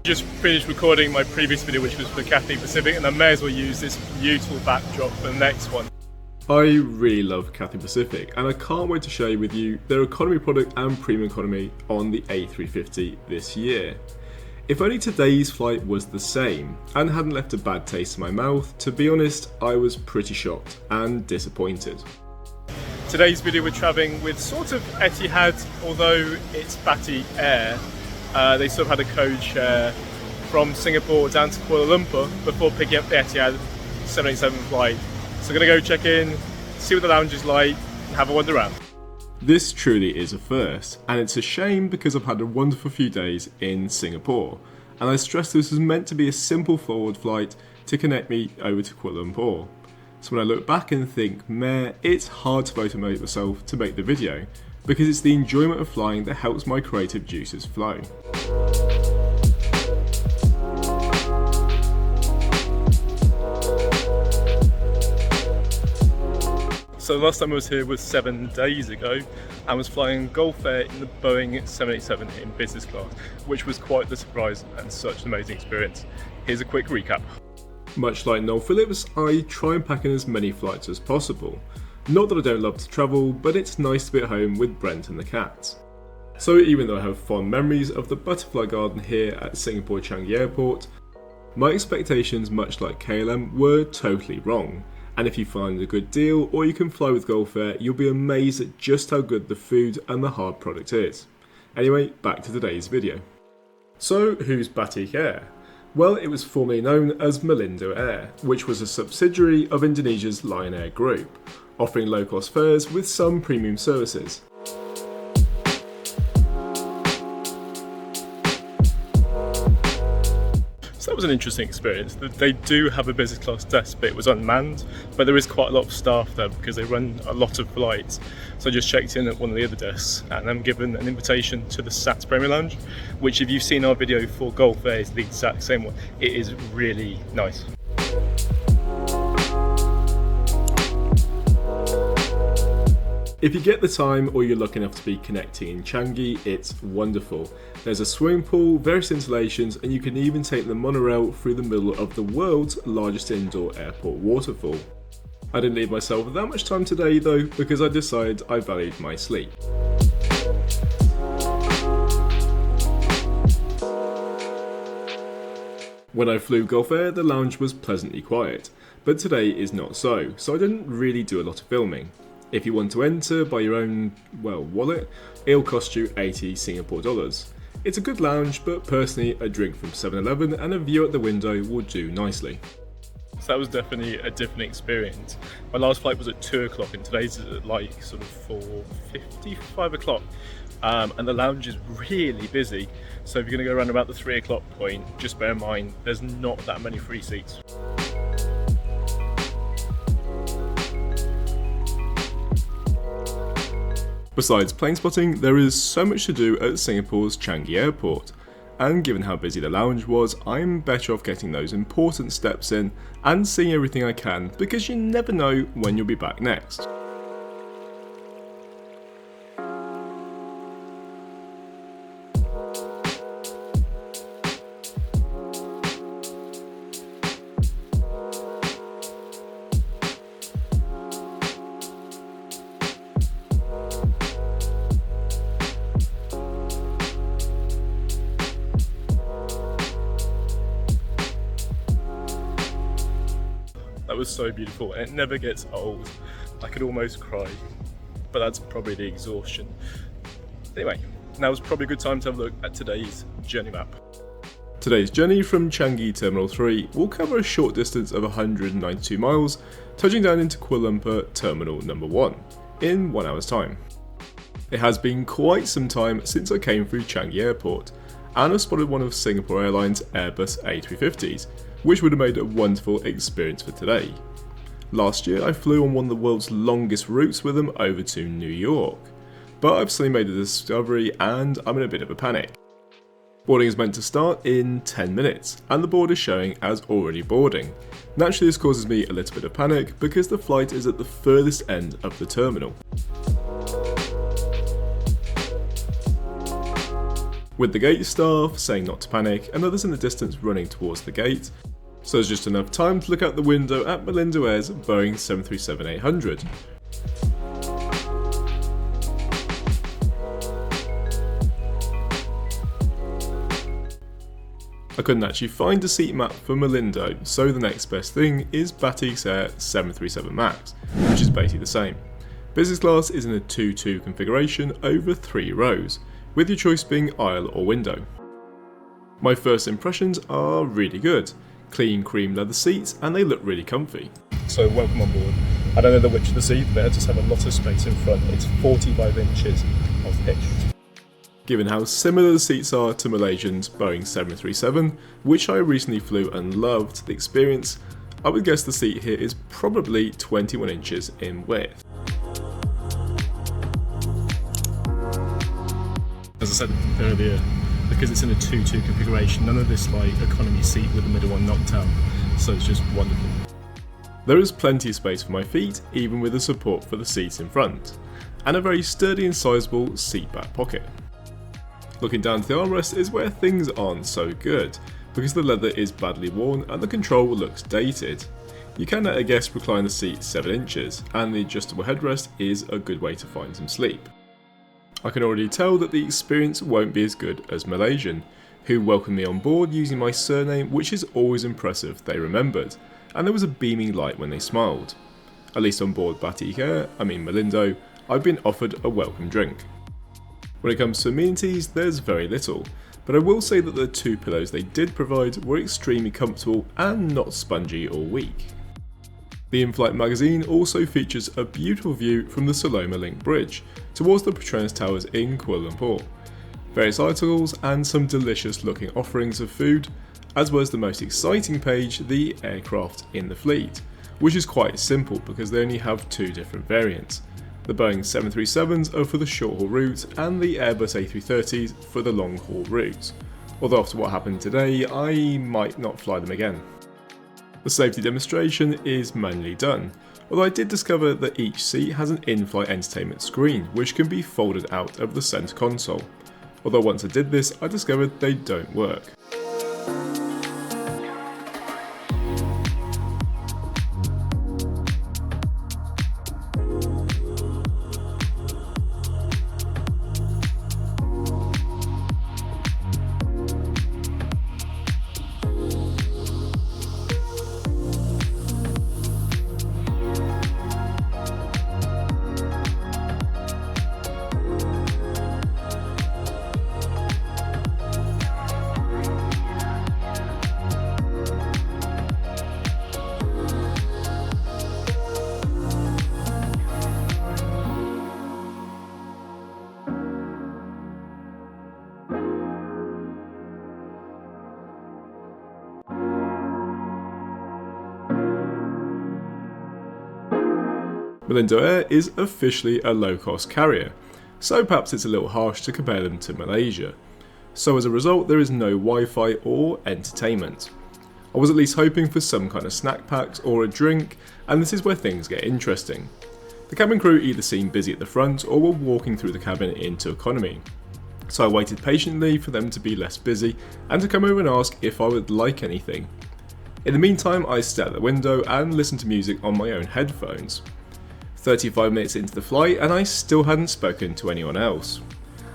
Just finished recording my previous video, which was for Cathay Pacific, and I may as well use this beautiful backdrop for the next one. I really love Cathay Pacific, and I can't wait to share with you their economy product and premium economy on the A350 this year. If only today's flight was the same and hadn't left a bad taste in my mouth, to be honest, I was pretty shocked and disappointed. Today's video we're travelling with sort of Etihad, although it's Batik Air. They sort of had a code share from Singapore down to Kuala Lumpur before picking up the Etihad 787 flight. So I'm going to go check in, see what the lounge is like, and have a wander around. This truly is a first, and it's a shame because I've had a wonderful few days in Singapore, and I stress this was meant to be a simple forward flight to connect me over to Kuala Lumpur. So when I look back and think, meh, it's hard to motivate myself to make the video, because it's the enjoyment of flying that helps my creative juices flow. So the last time I was here was 7 days ago and was flying Gulf Air in the Boeing 787 in business class, which was quite the surprise and such an amazing experience. Here's a quick recap. Much like Noel Phillips, I try and pack in as many flights as possible. Not that I don't love to travel, but it's nice to be at home with Brent and the cats. So even though I have fond memories of the butterfly garden here at Singapore Changi Airport, my expectations, much like KLM, were totally wrong. And if you find a good deal or you can fly with Gulf Air, you'll be amazed at just how good the food and the hard product is. Anyway, back to today's video. So who's Batik Air? Well, it was formerly known as Malindo Air, which was a subsidiary of Indonesia's Lion Air group, offering low-cost fares with some premium services. So that was an interesting experience. They do have a business class desk, but it was unmanned, but there is quite a lot of staff there because they run a lot of flights. So I just checked in at one of the other desks and I'm given an invitation to the SATS Premier Lounge, which if you've seen our video for Gulf Air is the exact same one. It is really nice. If you get the time or you're lucky enough to be connecting in Changi, it's wonderful. There's a swimming pool, various installations, and you can even take the monorail through the middle of the world's largest indoor airport waterfall. I didn't leave myself that much time today though, because I decided I valued my sleep. When I flew Gulf Air, the lounge was pleasantly quiet, but today is not so I didn't really do a lot of filming. If you want to enter by your own, wallet, it'll cost you 80 Singapore dollars. It's a good lounge, but personally a drink from 7-Eleven and a view at the window will do nicely. So that was definitely a different experience. My last flight was at 2 o'clock and today's at like sort of 4:50, 5 o'clock. And the lounge is really busy. So if you're going to go around about the 3 o'clock point, just bear in mind there's not that many free seats. Besides plane spotting, there is so much to do at Singapore's Changi Airport, and given how busy the lounge was, I'm better off getting those important steps in and seeing everything I can, because you never know when you'll be back next. That was so beautiful and it never gets old. I could almost cry, but that's probably the exhaustion. Anyway, now is probably a good time to have a look at today's journey map. Today's journey from Changi Terminal 3 will cover a short distance of 192 miles, touching down into Kuala Lumpur Terminal number 1 in 1 hour's time. It has been quite some time since I came through Changi Airport, and I spotted one of Singapore Airlines' Airbus A350s, which would have made a wonderful experience for today. Last year I flew on one of the world's longest routes with them over to New York, but I've suddenly made a discovery and I'm in a bit of a panic. Boarding is meant to start in 10 minutes, and the board is showing as already boarding. Naturally this causes me a little bit of panic because the flight is at the furthest end of the terminal. with the gate staff saying not to panic and others in the distance running towards the gate, so there's just enough time to look out the window at Malindo Air's Boeing 737-800. I couldn't actually find a seat map for Malindo, so the next best thing is Batik Air 737 MAX, which is basically the same. Business class is in a 2-2 configuration over 3 rows, with your choice being aisle or window. My first impressions are really good. Clean cream leather seats and they look really comfy. So welcome on board. I don't know the width of the seat, but I just have a lot of space in front. It's 45 inches of pitch. Given how similar the seats are to Malaysian's Boeing 737, which I recently flew and loved the experience, I would guess the seat here is probably 21 inches in width. As I said earlier, because it's in a 2-2 configuration, none of this like economy seat with the middle one knocked out, so it's just wonderful. There is plenty of space for my feet, even with the support for the seats in front, and a very sturdy and sizable seat back pocket. Looking down to the armrest is where things aren't so good, because the leather is badly worn and the control looks dated. You can at a guess recline the seat 7 inches, and the adjustable headrest is a good way to find some sleep. I can already tell that the experience won't be as good as Malaysian, who welcomed me on board using my surname, which is always impressive they remembered, and there was a beaming light when they smiled. At least on board Batik Air, Malindo, I've been offered a welcome drink. When it comes to amenities, there's very little, but I will say that the 2 pillows they did provide were extremely comfortable and not spongy or weak. The in-flight magazine also features a beautiful view from the Saloma Link Bridge towards the Petronas Towers in Kuala Lumpur, various articles and some delicious looking offerings of food, as well as the most exciting page, the aircraft in the fleet, which is quite simple because they only have 2 different variants. The Boeing 737s are for the short haul route and the Airbus A330s for the long haul routes, although after what happened today I might not fly them again. The safety demonstration is manually done, although I did discover that each seat has an in-flight entertainment screen which can be folded out of the centre console, although once I did this I discovered they don't work. Malindo Air is officially a low-cost carrier, so perhaps it's a little harsh to compare them to Malaysia. So as a result, there is no Wi-Fi or entertainment. I was at least hoping for some kind of snack packs or a drink, and this is where things get interesting. The cabin crew either seemed busy at the front or were walking through the cabin into economy. So I waited patiently for them to be less busy and to come over and ask if I would like anything. In the meantime, I stared at the window and listened to music on my own headphones. 35 minutes into the flight and I still hadn't spoken to anyone else.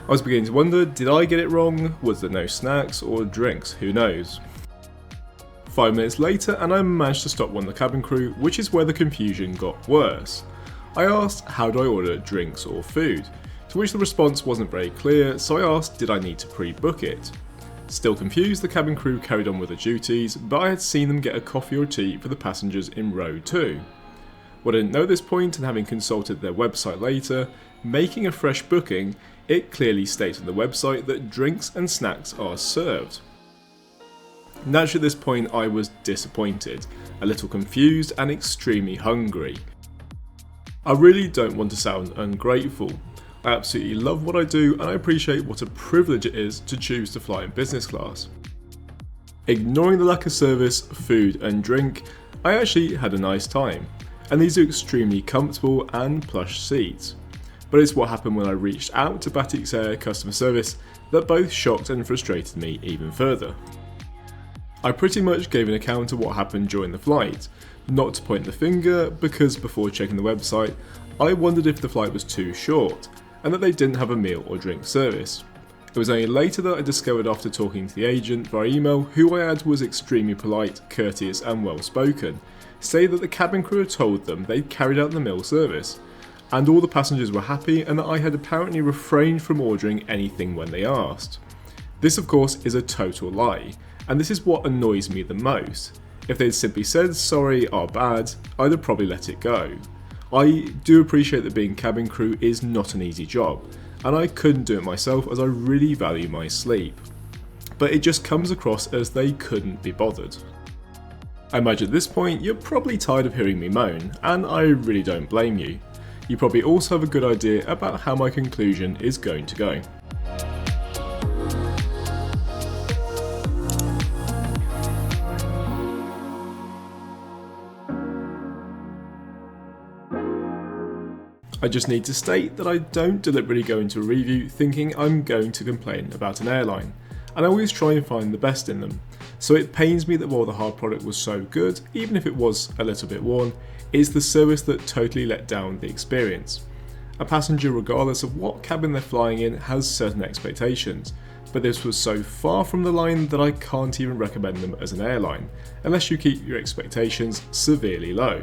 I was beginning to wonder, did I get it wrong? Was there no snacks or drinks? Who knows? 5 minutes later and I managed to stop one of the cabin crew, which is where the confusion got worse. I asked, how do I order drinks or food? To which the response wasn't very clear, so I asked, did I need to pre-book it? Still confused, the cabin crew carried on with their duties, but I had seen them get a coffee or tea for the passengers in row 2. What I didn't know at this point, and having consulted their website later, making a fresh booking, it clearly states on the website that drinks and snacks are served. Naturally at this point I was disappointed, a little confused and extremely hungry. I really don't want to sound ungrateful. I absolutely love what I do and I appreciate what a privilege it is to choose to fly in business class. Ignoring the lack of service, food and drink, I actually had a nice time. And these are extremely comfortable and plush seats. But it's what happened when I reached out to Batik Air customer service that both shocked and frustrated me even further. I pretty much gave an account of what happened during the flight, not to point the finger, because before checking the website, I wondered if the flight was too short, and that they didn't have a meal or drink service. It was only later that I discovered after talking to the agent via email, who I had was extremely polite, courteous and well spoken, say that the cabin crew had told them they'd carried out the meal service, and all the passengers were happy and that I had apparently refrained from ordering anything when they asked. This of course is a total lie, and this is what annoys me the most. If they'd simply said sorry, our bad, I'd have probably let it go. I do appreciate that being cabin crew is not an easy job, and I couldn't do it myself as I really value my sleep. But it just comes across as they couldn't be bothered. I imagine at this point you're probably tired of hearing me moan, and I really don't blame you. You probably also have a good idea about how my conclusion is going to go. I just need to state that I don't deliberately go into a review thinking I'm going to complain about an airline, and I always try and find the best in them. So it pains me that while the hard product was so good, even if it was a little bit worn, it's the service that totally let down the experience. A passenger, regardless of what cabin they're flying in, has certain expectations, but this was so far from the line that I can't even recommend them as an airline, unless you keep your expectations severely low.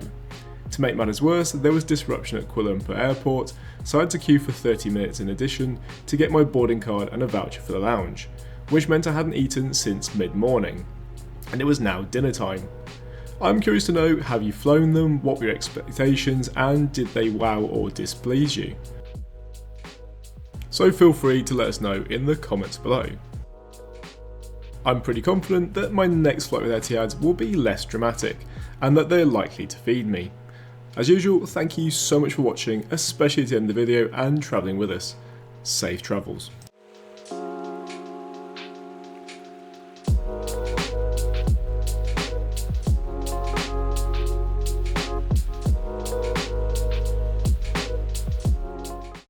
To make matters worse, there was disruption at Kuala Lumpur airport, so I had to queue for 30 minutes in addition to get my boarding card and a voucher for the lounge, which meant I hadn't eaten since mid-morning, and it was now dinner time. I'm curious to know, have you flown them, what were your expectations, and did they wow or displease you? So feel free to let us know in the comments below. I'm pretty confident that my next flight with Etihad will be less dramatic, and that they're likely to feed me. As usual, thank you so much for watching, especially at the end of the video and travelling with us. Safe travels.